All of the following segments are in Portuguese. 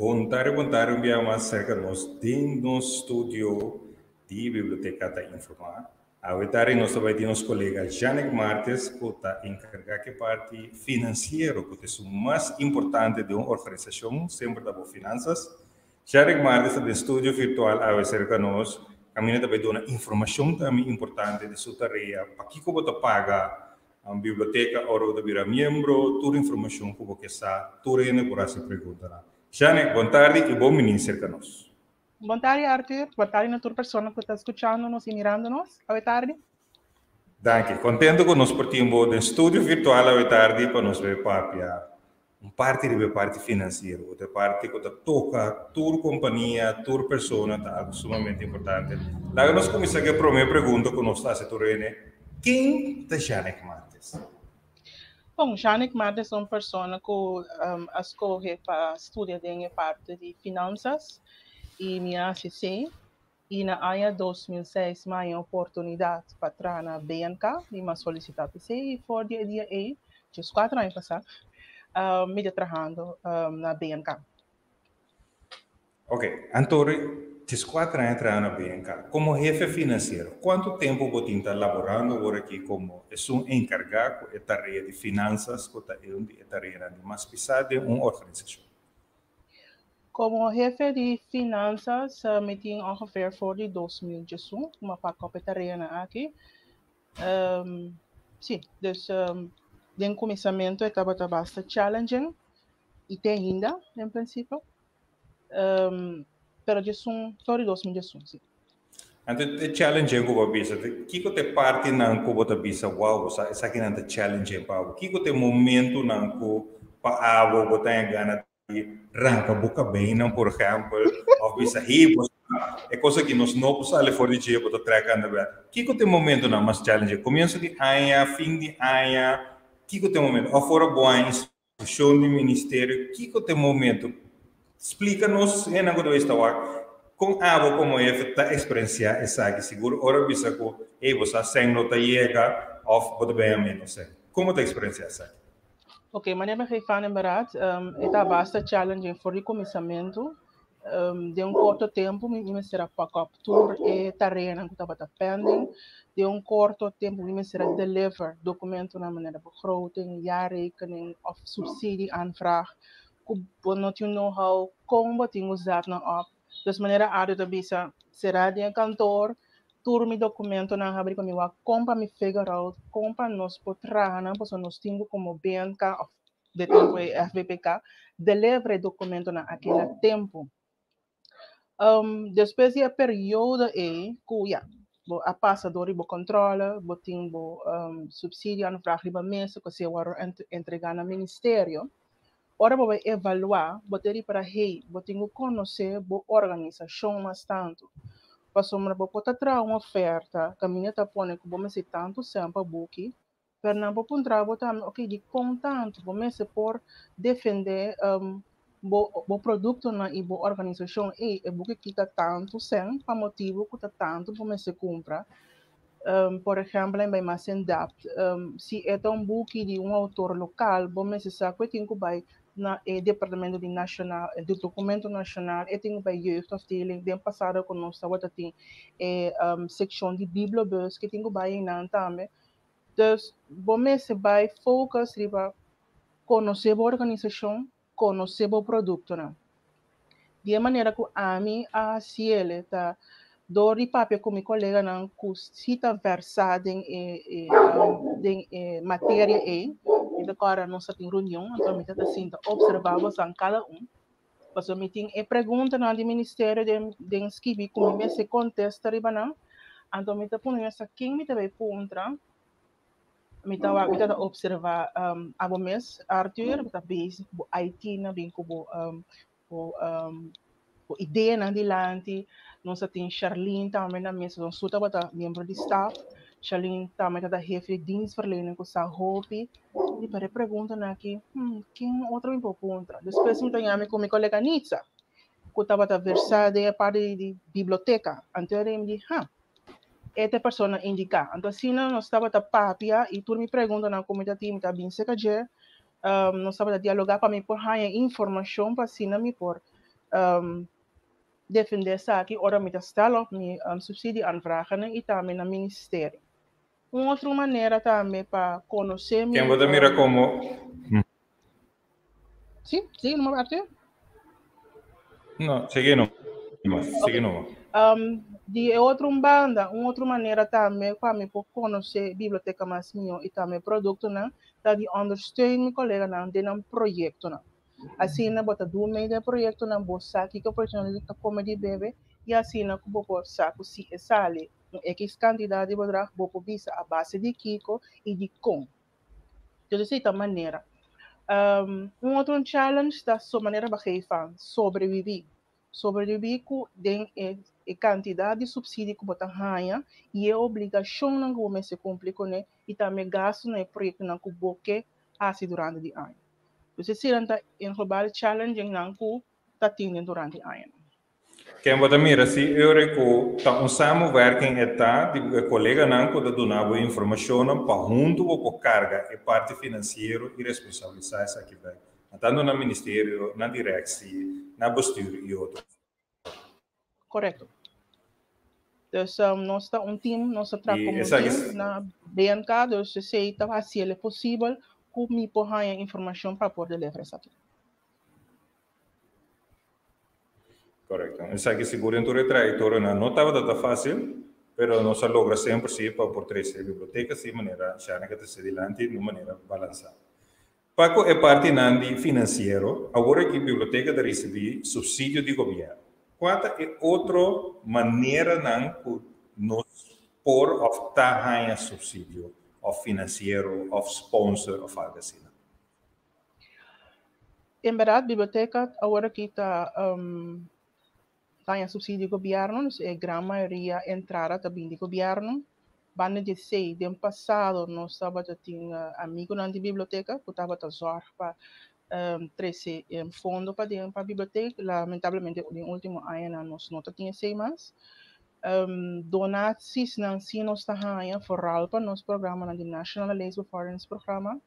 Bom tarde, enviamos acerca do estúdio de Biblioteca da Informar. A tarde nós vai ter nosso colega Janek Martes, que está encarregado da parte financeira, que é o mais importante de uma organização, sempre da finanças. Janek Martes, do estúdio virtual, a acerca de nós, caminha também dar informação também importante de sua tarefa, para que você paga a biblioteca, ou de virar membro, toda a informação que você está, toda a informação que pergunta. Janek, boa tarde e bom ministro conosco. Boa tarde, Arthur. Boa tarde a toda pessoa que está escutando-nos e mirando-nos. Boa tarde. Danke. Contento que nós partimos do estúdio virtual boa tarde para nos ver papia. Parte da parte financeira, outra parte que toca toda companhia, toda pessoa, é algo sumamente importante. Lá nós começamos a primeira pergunta que nós está se tornando, quem é Janek Martes? Bom, Janek Martes é uma pessoa que escolhe para estudar em parte de finanças e minha ACC. E na área 2006, minha oportunidade para entrar na BNK, de uma solicitar PC, e foi dia aí, de 4 anos passados, me trabalhando na BNK. Ok, Antônio, de 4 anos entrando na BNK, como jefe financeiro, quanto tempo você está laborando agora aqui como um encarregado de tarefa de finanças, que é tarefa de mais pesada de uma organização? Como jefe de finanças, me tinha ongeveer voor die 2018, uma pacopetarena aqui. Sim, dus de começamento estava bastante challenging e tem ainda, em princípio. Pero de todo 2018, sim. Então, o challenge que você visa, que você parte na que você visa, wow, essa aqui não é challenge para o que você momento na que para você tem gana de arrancar boca bem, não por exemplo, ou visa ribos, é coisa que nós não podemos fora de dia para trabalhar na que você momento na mais challenge, começo de ano, fim de ano, que você momento, ou fora boa instituição do ministério, que você momento, explica-nos, é na coisa está com algo como esta experiência essa que seguro ora bisa ko você sem nota chega of pode bem menos como a experiência essa? Ok, mas eu vou falar em verdade, está bastante challenging for o começamento. De curto tempo, me será pack-up tour e tarefa que estava pending. De curto tempo, me será deliver documento na maneira begroting, jaarrekening of subsidie aanvraag. Que não tinha know-how, como tinha usado na op. Dus maneira área da bisa será de cantor, turmi documento na abrir para mim, compa me figure out, compa nos potrá, não posso nos tingo como BNK de tempo FBPK, deliver documento na aquele tempo. Depois de período que a passador bo controla, bo tem bo subsídio an vraag riba mesa que se war entregar no ministério. Ora bo vai evaluar, bo ter para bo tem que conhecer bo organização mas tanto. Passou bo pota tra uma oferta, caminha tá pone que bo me se tanto sempre buki. Fernando Pundra botam ok de contanto, bo me se por defender bo produto na e bo organização e buki kita tanto sem para motivo que tá tanto bo me se compra. Por exemplo, em mais DAP, se é um book de um autor local, bom, mas se sabe que tem que vai na departamento de nacional, do documento nacional, e tem que vai jeugdafdeling, bem passado com nós, tá tem seção de bibliobus que tem que vai em também. Dus, bom, mas se vai focus riba conhecer a organização, conhecer o produto, né? De maneira que a mim a ciele tá dori papel com meu colega não cita versada em matéria e agora nós temos reunião então me tá assim observamos a cada passou me tem pergunta na ministério de escrever como me se contesta riba não então me tá pondo essa quem me vai contra me tá observar a mês Arthur me tá base IT na bem como ideia na dilante nós temos Charlene também na mesa nós estamos membro de staff Charlene também está jefe de dienstverlening com essa Hopi e para pergunta aqui quem outro me contra depois me tenho com meu colega Nitsa que estava versada a parte de biblioteca então ele me disse esta pessoa indica então assim nós estava papia e tu me pergunta na comunidade me tá bem seca nós estava dialogar para me por informação para assim me por defender zaken, ora met stellen op subsidie aanvragen en daarmee naar ministerie. Uma outra maneira também para conhecer... Quem você mira como... Sim, sim, não é? Não, segue não. Segue não. De outra banda, uma outra maneira também para me conhecer a biblioteca mais minha e também produto, né? Tá de ondersteunen meu colega não de um projeto, né? Assim, na bota do meio do projeto na bolsa que a oportunidade de como de bebê e assim na que boa saco se sale X quantidade de bedrag bopo visa a base de Kiko e de com. Então, dessa maneira. Outro challenge da sua maneira para sobreviver. Sobreviver com a quantidade de subsídio que você ganha e a obrigação que você se cumpre com ele e também gasto no projeto que você faz durante o ano. Então, se está em global challenge que está tendo durante o ano. Quem você mira, se eu recuo, samenwerking está, de colega não que donava informação para junto ou carga e parte financeira e responsabilidade aqui vai. Tanto no ministério, na direção, na bestuur e outro. Correto. Dus nós está time, nós trabalhamos na BNK, dus se está fazendo possível que me possa informação para poder levar isso aqui. Correcto. Esa que seguro en tu trayectoria no estaba tan fácil, pero no se logra siempre sí para por 13 bibliotecas de manera ya que te adelante de manera balanceada. Paco es parte nandi financiero, ahora que biblioteca de recibir subsidio de gobierno. ¿Cuánta es otra manera nan nos por optar a subsidio, o financiero, o sponsor, o algo así? En verdad, biblioteca ahora que está ganha subsídio do governo, a grande maioria entrada também do governo. Banda de sei, do ano passado, nós estávamos tendo amigos na biblioteca, que estava a zorgar para trazer fundo para a biblioteca. Lamentavelmente, no último ano, nós não tínhamos sei mais. Donaties não se nós está ganhando, vooral para nosso programa, na National Lees Bevordering Programa.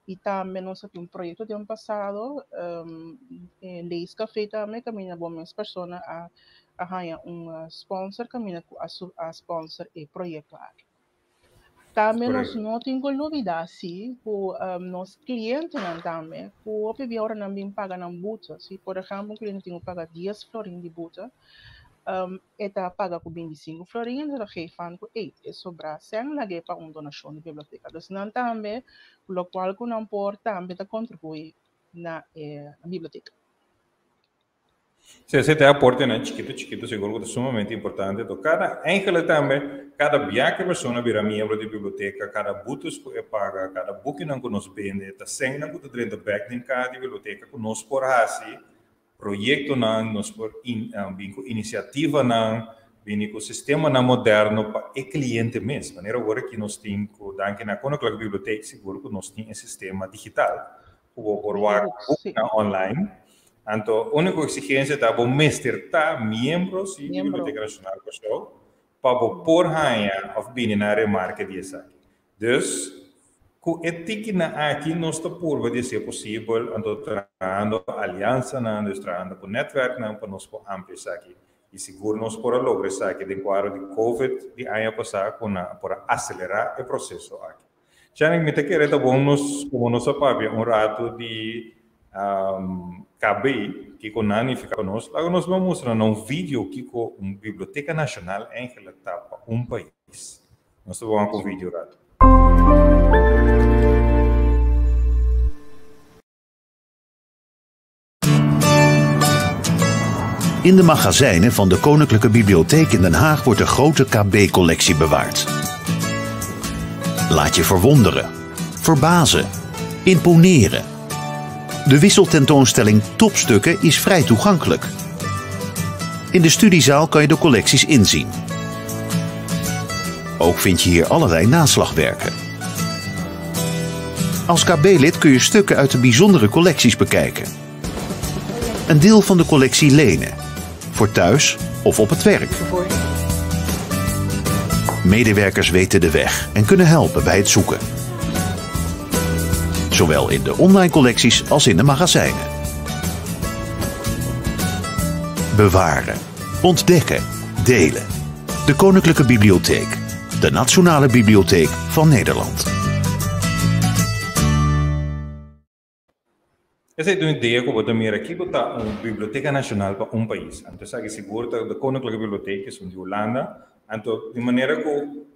E também nós temos projeto do ano passado, Lees Café também, caminha boas pessoas a ganhar sponsor, caminha a sponsor e projeto. Também nós não temos novidade, sim, para nossos clientes também, que o PBR também paga na buta. Se, por exemplo, o cliente tem que pagar 10 florins de buta, eta paga com 25 florins, ela refan com 8. E sobra 100 lagi para uma donação de biblioteca. Então, também, o qual que não pode também contribuir na biblioteca. Se esse aporte é chiquito, seguro que é sumamente importante. Então, cada enkele também, cada viagem pessoa vira membro de biblioteca, cada butus que paga, cada book que nos vende, está sem não que dentro do back de cada biblioteca que nos por assim, projeto não, nos por iniciativa não, vinco sistema não moderno para o cliente mesmo. Maneira agora que nós temos, danke na Koninklijke Bibliotheek, seguro que nós temos um sistema digital, por online. Então, a única exigência é para mestrar membros da Biblioteca Nacional para pôr ganhar ou vir na remarca disso aqui. Então, com a ética aqui, nós estamos por ver se é possível, trabalhando aliança, trabalhando com network, para nós ampliar isso aqui. E seguro nós podemos lograr isso aqui, de quadro de COVID, de ano passado, para acelerar o processo aqui. Já me te quero bom nós, como nós sabemos, rato de KB, que com Nani fica conosco, agora nós vamos mostrar vídeo que com uma Biblioteca Nacional em que ela está para país. Nós vamos com o vídeo rato. In de magazijnen van de Koninklijke Bibliotheek in Den Haag wordt de grote KB-collectie bewaard. Laat je verwonderen, verbazen, imponeren. De wisseltentoonstelling Topstukken is vrij toegankelijk. In de studiezaal kan je de collecties inzien. Ook vind je hier allerlei naslagwerken. Als KB-lid kun je stukken uit de bijzondere collecties bekijken. Een deel van de collectie lenen, voor thuis of op het werk. Medewerkers weten de weg en kunnen helpen bij het zoeken. Zowel in de online collecties als in de magazijnen. bewaren, ontdekken, delen. De Koninklijke Bibliotheek. De Nationale Bibliotheek van Nederland. Essa é uma ideia que eu vou mir aqui, botar uma biblioteca nacional para um país. Então, sabe seguro que a Koninklijke Bibliotheek is de Holanda. Então, de maneira que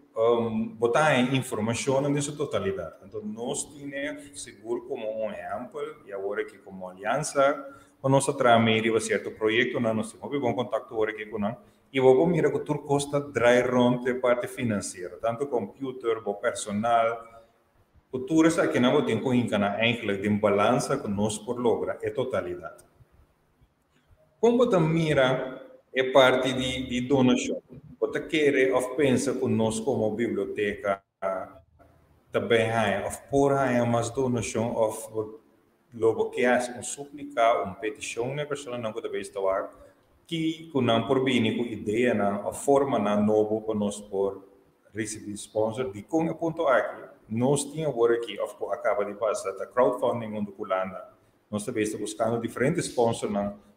botar informação na sua totalidade. Então, nós temos seguro como um exemplo e agora aqui como aliança, com nossa trama certo projeto, nós temos bom contato agora aqui com nós. E vou mirar que tudo custa dry rond de parte financeira, tanto computer, personal. O tudo isso aqui não tem que eigenlijk de balança que nós por logra é totalidade. Como você mira é parte de donação. Você quer ou pensa que nós como biblioteca também há, ou por há mais donação, ou logo que há suplicar, petição, né, pessoa não pode estar que não por bem com ideia, a forma na novo para nós por receber sponsor, de com o ponto aqui, nós tínhamos agora aqui, ou acaba de passar, a crowdfunding onde Holanda, nós também estamos buscando diferentes sponsors,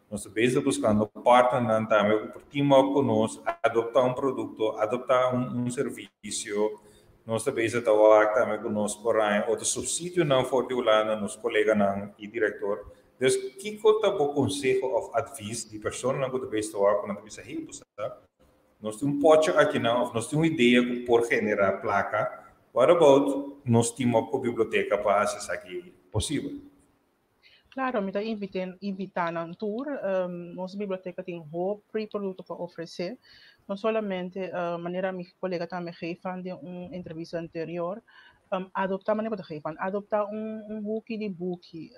nós também estamos buscando partner também, por team up conosco, adotar um produto, adotar um serviço, nós também estamos também conosco por aí, outro subsídio não for de Holanda, nosso colega não e diretor. Dus que conta o conselho ou advice de pessoa não pode estar com a cabeça riba, nós temos pote aqui não, nós temos uma ideia por generar placa. What about nós temos a biblioteca para acessar aqui possível? Claro, me está invitando a um tour. Nossa biblioteca tem um produto para oferecer. Não somente a maneira que o colega também fez de uma entrevista anterior, adoptar maneira de geven, adoptar boekje de boekje.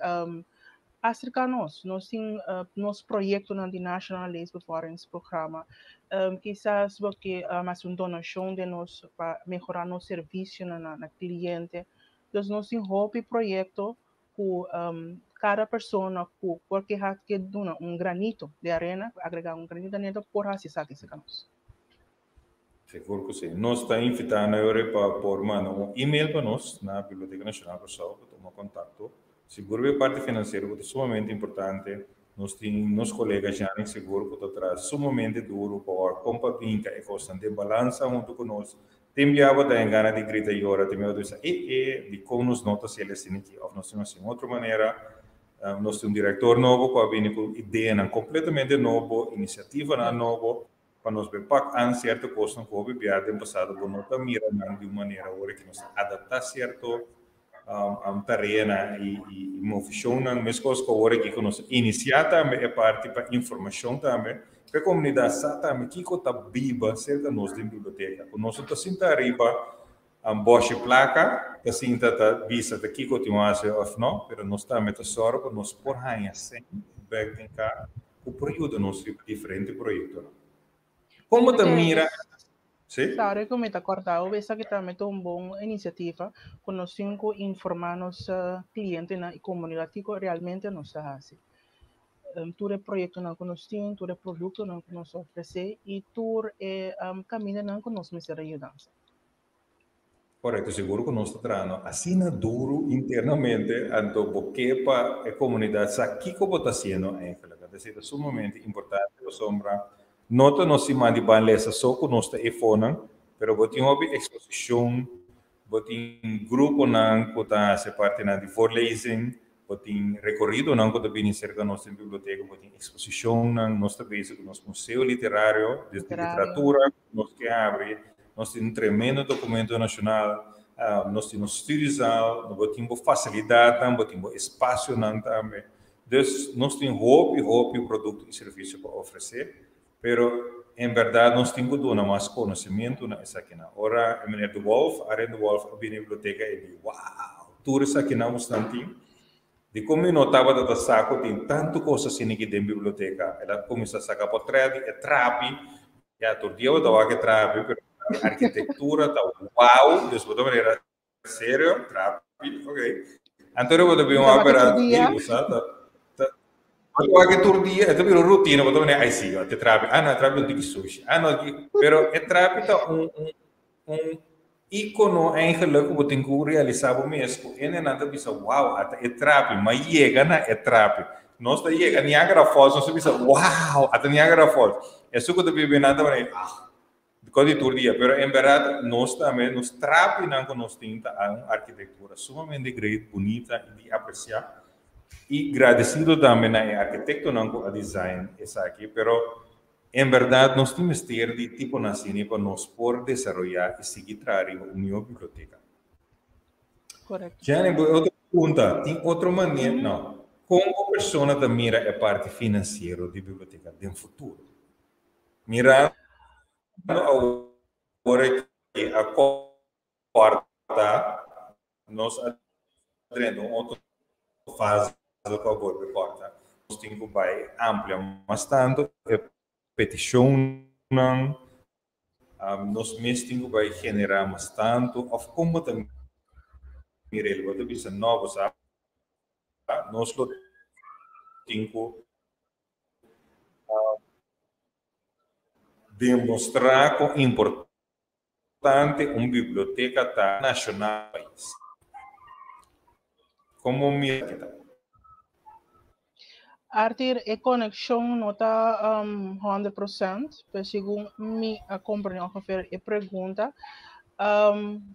Acerca nós temos nosso projeto no National Leesbevaringsprogramma. Quizás porque mais uma donação de nós para melhorar nosso serviço na cliente. Então, nós temos projeto que cada pessoa porque há que dar granito de arena, agregar granito de arena por acessar esse canal. Seguro que sim. Nós estamos invitando a Europa por mandar e-mail para nós na Biblioteca Nacional para tomar contato. Seguro que a parte financeira é sumamente importante. Nós temos colegas já em seguro que traz sumamente duro para comprar vinca e constante balança junto conosco. Tem viável da engana de grita e hora, tem viável de como nos notas se eles têm aqui. Nós temos assim, outra maneira, nós temos um diretor novo que vem com ideia completamente novo, iniciativa nova, para nós ver para certa coisa que houve no passado, que nós mira de uma maneira agora que nós adaptar certo terreno e uma função, mas coisas que agora que nós iniciar também é parte para informação também. Para a comunidade também que está viva cerca de nós da biblioteca. Nós estamos sempre arriba boche placa, que assim está vista daqui continuasse ou não, mas nós também está só para nós por aí sem back cá o projeto nosso diferente projeto. Como te mira? Sim. Claro, como está cortado, essa que também é uma boa iniciativa, com nós cinco informar nos clientes e comunidade que realmente nós está assim. Todo projeto não nós temos, todo produto não nós oferece e todo caminho não nós me será ajudança. Correto, seguro que nós estamos trazendo assim duro internamente, então porque para a comunidade sabe o que está fazendo, é sumamente importante, sombra. Nota nós se manda balesa só com nosso telefone, mas botem uma exposição, botem grupo não que está se parte na de voorlezing, botem recorrido não que está bem cerca da nossa biblioteca, botem exposição não, nós também com nosso museu literário, de literatura, nós que abre, nós temos um tremendo documento nacional, nós temos estudioso, nós temos facilidade, nós temos espaço também, então nós temos roupa, produto e serviço para oferecer. Pero, em verdade, nós temos que dar mais conhecimento nessa aqui. Ora, a menina do Wolf, a Arena do Wolf, a biblioteca, e diz, uau, tudo isso aqui não bastante. De como eu notava da saco, tem tanto coisa assim aqui dentro da biblioteca. Ela começa a sacar por trás, é trape, e a todo dia eu estava aqui trape, pero a arquitetura está uau, depois de maneira sério, trape, ok. Então eu vou ter uma ópera, Quando que tur dia, itu biro rotina, betul nih IC, te trabe, não trabe um sushi, pero é trabe tá ícono eigenlijk que tem que realizar o mesmo, e nada bisa wow, até é trabe, mas chega na é trabe, Nós tá aí, a Niagara Falls, nós sabemos, wow, a Niagara Falls. É só que eu vivo nada, mas, quando todo dia, pero em verdade, nós também, nós trabalhamos com nós tinta a uma arquitetura sumamente grande, bonita e de apreciar. E agradecido também ao arquiteto, não com a design, essa aqui, pero em verdade, nós temos que ter de tipo assim para nós poder desenvolver e seguir trabalhando uma biblioteca. Correto. Já outra pergunta, tem outra maneira, não. Como a pessoa da mira a parte financeira da biblioteca no futuro? Mirando agora que a quarta, nós adrendo outra fase do favor de quarta. Nós temos que vai ampliar bastante, petição, nós mesmos temos que vai generar bastante, ou como também ele vai ter novos, nós temos que demonstrar com importante uma biblioteca tá nacional país. Como me Arthur, a conexão não está 100%, mas segundo me compreendo ongeveer a pergunta,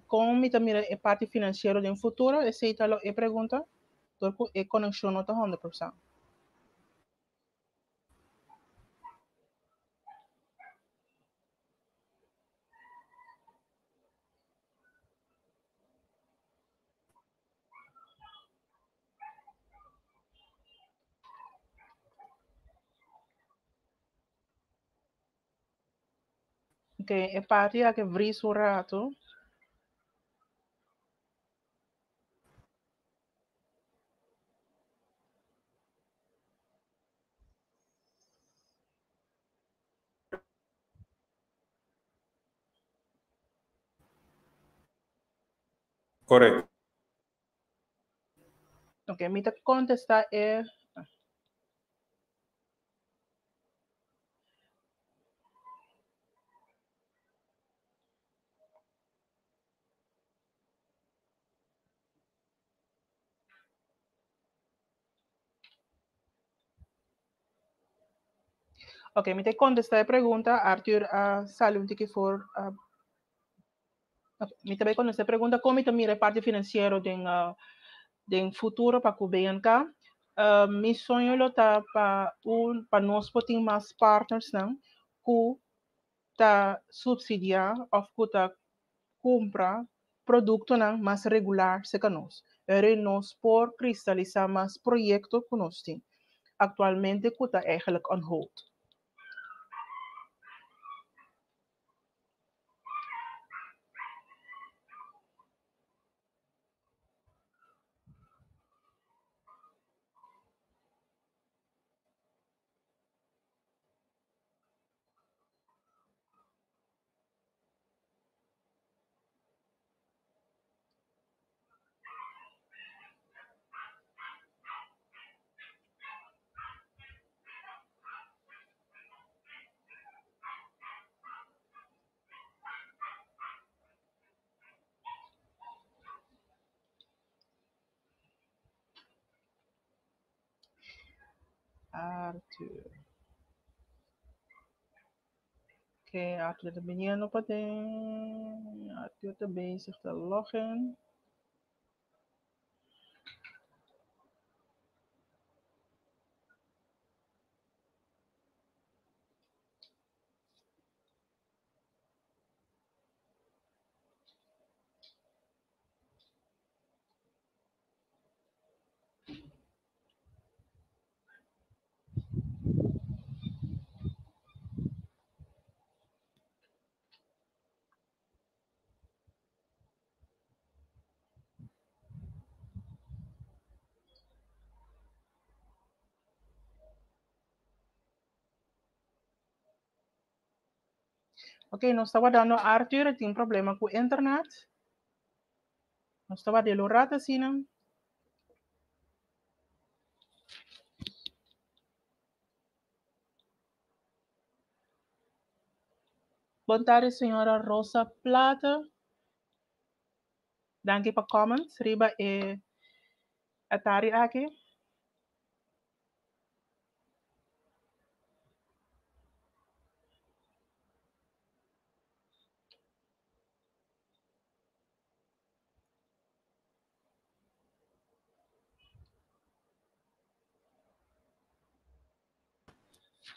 como me também a parte financeira do futuro, aceita a pergunta, porque a conexão não está 100%. Ok, a parte que vris o rato. correto. Ok, me te contestar é ok, me te contestar a pergunta, Arthur, salve que for me também contestar a pergunta como me mira a parte financeira de futuro para o BNK. Mi sonho é para nós poder mais partners não, que tá subsidiar ou que tá comprar produto não mais regular se que nós. Nós por cristalizar mais projeto que nós temos. Atualmente que está eigenlijk on hold. Arthur. Ok, Arthur também não pode. Arthur também se está login. Ok, nós estava dando Arthur, tem problema com a internet. Nós estava dando rata assim, não? Boa tarde, senhora Rosa Plata. Danke para comments. Riba é Atari aqui.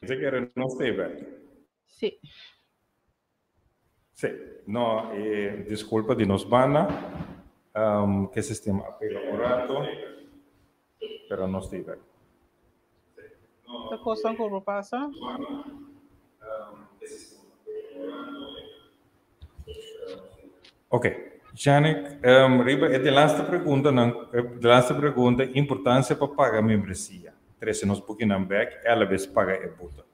Você quer não sei, velho? Sim. Sim. Não, desculpa de nos bana, que sistema apelo orato, pero não sei, velho. A coisa que passa? Ok. Janek, Riba, de laatste pergunta, importância para pagar a membresia. Três nos boeken back, ela vez paga a buta.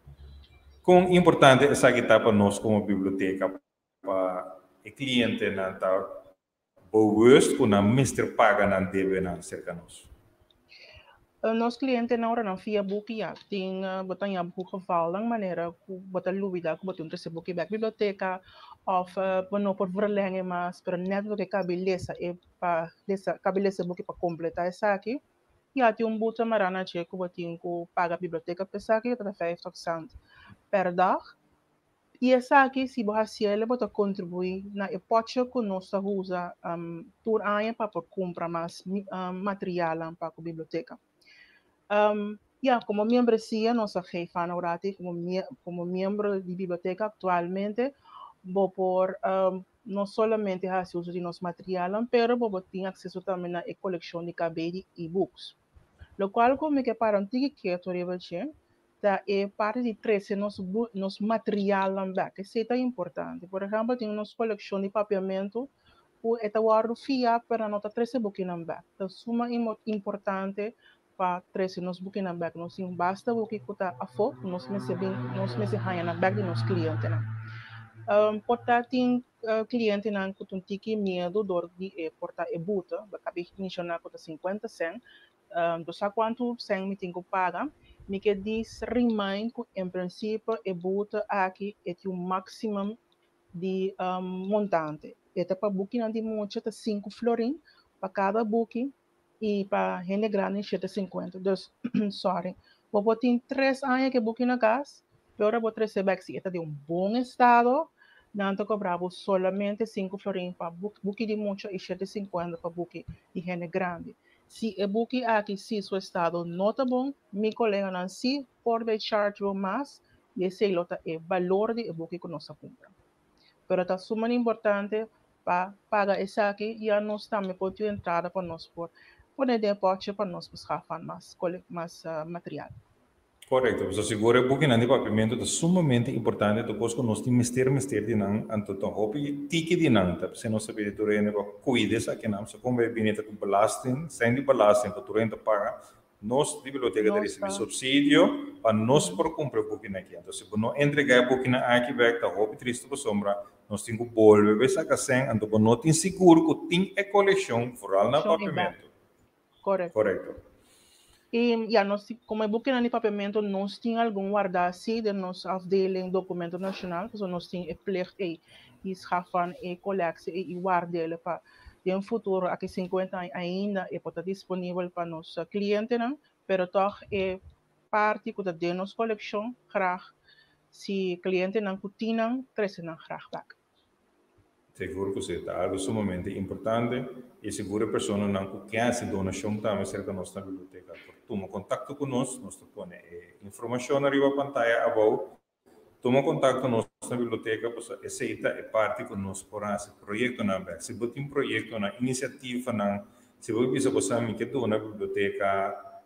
Quão importante essa guitarra para nós como biblioteca, para o cliente não está bewust que na mister paga não deve não cerca nós. Nos clientes na hora não via boek ja, tem botar já boek geval lang maneira que botar lúvida que botar um boek back biblioteca of não por verlengen mas pero net do que cabeleza e para dessa cabeleza boek para completar essa aqui ja tem boete marana che que botar que paga a biblioteca para aqui até 50 cent per dag. E essa aqui se você ele bota contribuir na epocha que nós usa por ano para comprar mais material para a biblioteca. Como membresia, nós geven orati como membro de biblioteca atualmente, vou por não somente a uso de nosso material, pero vou ter acesso também à coleção de cabelo e e-books. Lo qual como que para um tique que da é parte de trazer nos material lá que isso é importante. Por exemplo, tem nossa coleção de papiamento, o é guardo fia para nota trazer book lá. Então, suma importante para trazer nos book lá. Nós não basta book que está a fogo, nós me hanha na bag de nos clientes na. Portanto, tem cliente não que tem tique medo de portar e buta, acabei de mencionar que 50 cent, do sabe quanto cent me tem que pagar. Me que diz remind que em princípio é buta aqui é o máximo de montante. É para booking de monte é 5 florin para cada booking e para rende grande 750. Então, sorry. Vou ter 3 anos que booking na casa, agora vou receber se é de bom estado, não te cobrava solamente 5 florin para booking de monte e 750 para booking de rende grande. Se o book aqui, se seu estado não está bom, meu colega não se pode charge mais, e esse é o valor do book que nós compramos. Mas está super importante para pagar esse aqui, e nós também podemos entrar para nós, poder depois para nós buscar mais material. Correto, você segura o booking de papiamento é sumamente importante, depois que nós temos mistério de não, então hopi tiki de não, tá? Se nós sabemos que turene para cuidar essa que não, se como é bem com belasting, sem de belasting para turene paga, nós de biblioteca de receber subsídio para nós por comprar booking aqui. Então se não entregar booking aqui back, tá hopi triste para sombra, nós temos que volver essa que sem, então não tem seguro que tem a coleção foral na papiamento. Correto. E nós, como é booking de papiamento, nós temos algum guarda-se de nossa afdeling documento nacional, então nós temos a plicht e schafan e colectie e guarda para em futuro, aqui 50 anos ainda é pode disponível para nossos clientes, não? Pero toch é parte que de nossa coleção, graag, se cliente não tinham, trazem graag back. Seguro que você está algo sumamente importante e seguro a pessoa não quer se donação também cerca da nossa biblioteca. Toma contato conosco, nós põe informação arriba a pantalla abaixo. Toma contato com nossa biblioteca, pois essa é parte que nós poramos projeto na back. Se você tem projeto na iniciativa na, se você precisa me que dona biblioteca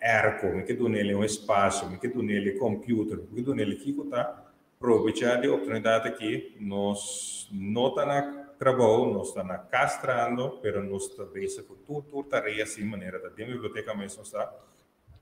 erco, me que dona ele espaço, me que dona ele computer, me que dona ele que está aproveitar a oportunidade aqui, nós não está na trabalho, nós está na castrando, mas nós também se for tudo tarefa assim maneira da biblioteca mesmo está.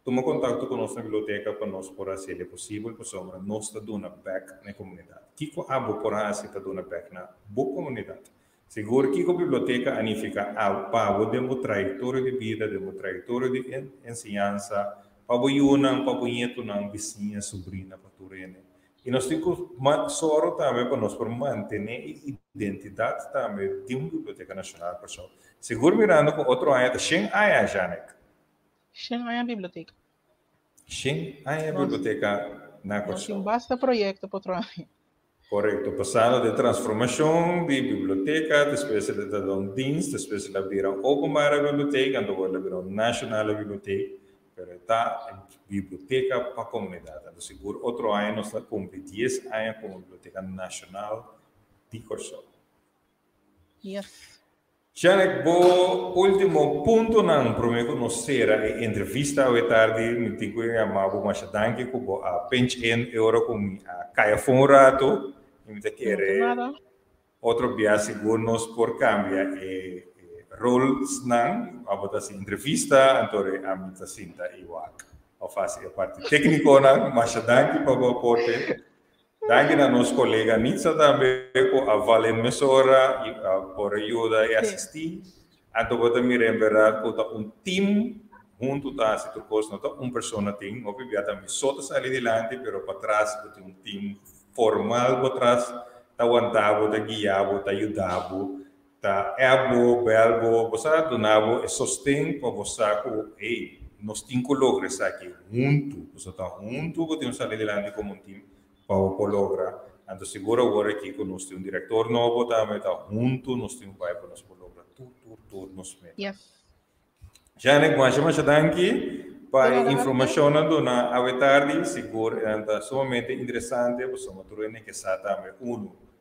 Toma contato com nossa biblioteca para nós por ser possível, para nós está dando back na comunidade. Kiko abo por está dando back na boa comunidade. Seguro que a biblioteca anifica ao pavo de uma trajetória de vida, de uma trajetória de ensinança, para o Yunan, para o Nieto, na vizinha, sobrinha, para o Turene. E nós temos soro também para nós manter a identidade também de uma biblioteca nacional, pessoal. Seguro mirando com outro ano, Shen Aya, Janek. Shen Aya biblioteca. Shen Aya biblioteca na Corsol. Não basta projeto para outro ano. Correto, passando de transformação de biblioteca, depois de dar um dienst, depois de virar openbare biblioteca, en dan wordt er weer een nationale bibliotheek. pero está biblioteca para comunidad. Então, seguro, outro ano nós estamos cumprir 10 anos como Biblioteca Nacional de Corsol. Yes. Janek, o último ponto na prometo nos será a entrevista hoje tarde, me tenho que chamar o mais danke com a pinch in euro com a caia um rato, e me querer outro viagem seguro nos por cambiar roles nan, a botar assim entrevista, antore a mim sinta igual. Eu faço a parte técnica na, mas danke para o aporte. Danke a nosso colega Nitsa também com a Valen Mesora por ajuda e assistir. Então, vou também lembrar que time junto da situação, uma pessoa tem, obviamente também só sair adiante, mas para trás tem time formal por trás, tá aguantado, tá guiado, tá ajudado, tá belbo, você donavo e sostém para você que nós temos que lograr isso aqui junto, você tá junto, podemos sair adiante como time. Para lograr. Então, seguro agora aqui que nós temos diretor novo, também está junto, nós temos para nós lograr tudo nos meio. Yes. Já né, mas danke para informação na a tarde, seguro, é sumamente interessante, você maturene que está também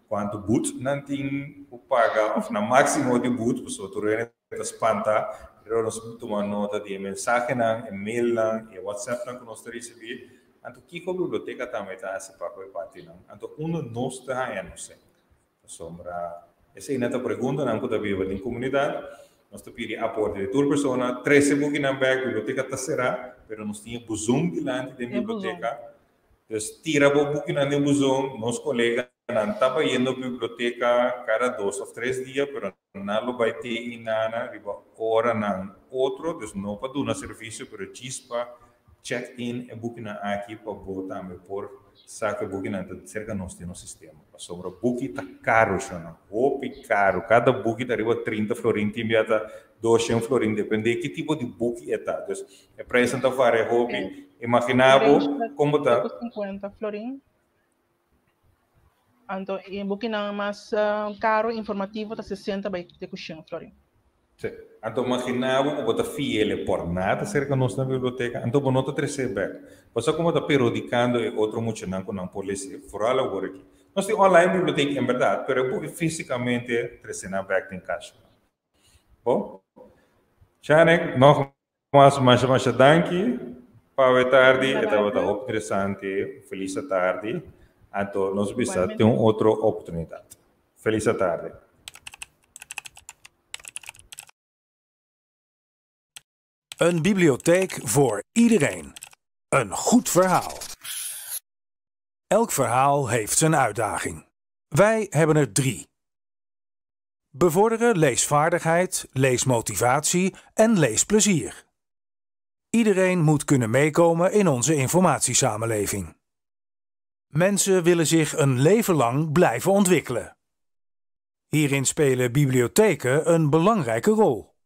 quanto boot não tem o paga, na máximo de boot, você maturene espanta, nós tomamos nota de mensagem, e-mail, e WhatsApp que nós recebemos. Então, que a biblioteca também está assim para a parte não. Então, não está não sei. Sombra, essa é a pergunta não que vive na comunidade. Nós pedimos aporte de toda pessoa, 13 books na back, a biblioteca está será, mas nós tínhamos buzão diante da biblioteca. Então, tira o book na buzão, nossos colegas não estavam indo à biblioteca cada 2 ou 3 dias, mas não vai ter em nada, hora não outro, então não para dar serviço, mas chispa. Check-in e book na aqui para botar me por saca book na cerca nós temos no sistema. Sobre book está caro, chama. Caro. Cada book está arriba 30 florin, tem até 200 florin, depende de que tipo de book é tá. Então, é para isso então fazer hobby. Imaginava como está. 50 florin. Então, e book na mais caro, informativo, está 60 by de 100 florin. Sim. Então, imaginava que você fiel por nada cerca de nossa biblioteca. Então, você não está recebendo. Você como está periodicando e outro muito não com a polícia. Fora agora aqui. Nós temos online biblioteca, em verdade, mas fisicamente recebendo back em caixa. Bom? Janek, nós mais danke. Para a tarde, estava muito interessante. Feliz tarde. Então, nós precisamos ter outra oportunidade. Feliz tarde. Een bibliotheek voor iedereen. Een goed verhaal. Elk verhaal heeft zijn uitdaging. Wij hebben er 3. Bevorderen leesvaardigheid, leesmotivatie en leesplezier. Iedereen moet kunnen meekomen in onze informatiesamenleving. Mensen willen zich een leven lang blijven ontwikkelen. Hierin spelen bibliotheken een belangrijke rol.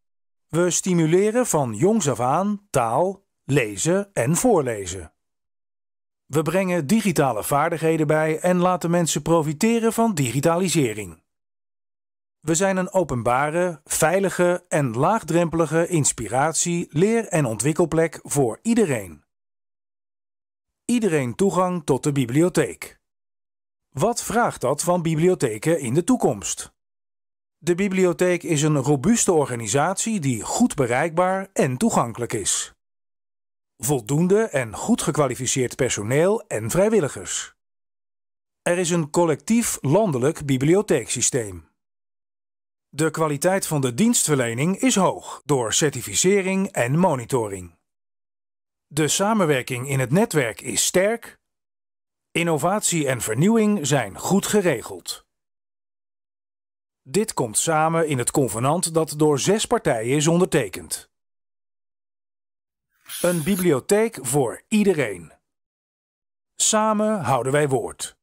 We stimuleren van jongs af aan taal, lezen en voorlezen. We brengen digitale vaardigheden bij en laten mensen profiteren van digitalisering. We zijn een openbare, veilige en laagdrempelige inspiratie-, leer- en ontwikkelplek voor iedereen. Iedereen toegang tot de bibliotheek. Wat vraagt dat van bibliotheken in de toekomst? De bibliotheek is een robuuste organisatie die goed bereikbaar en toegankelijk is. Voldoende en goed gekwalificeerd personeel en vrijwilligers. Er is een collectief landelijk bibliotheeksysteem. De kwaliteit van de dienstverlening is hoog door certificering en monitoring. De samenwerking in het netwerk is sterk. Innovatie en vernieuwing zijn goed geregeld. Dit komt samen in het convenant dat door 6 partijen is ondertekend. Een bibliotheek voor iedereen. Samen houden wij woord.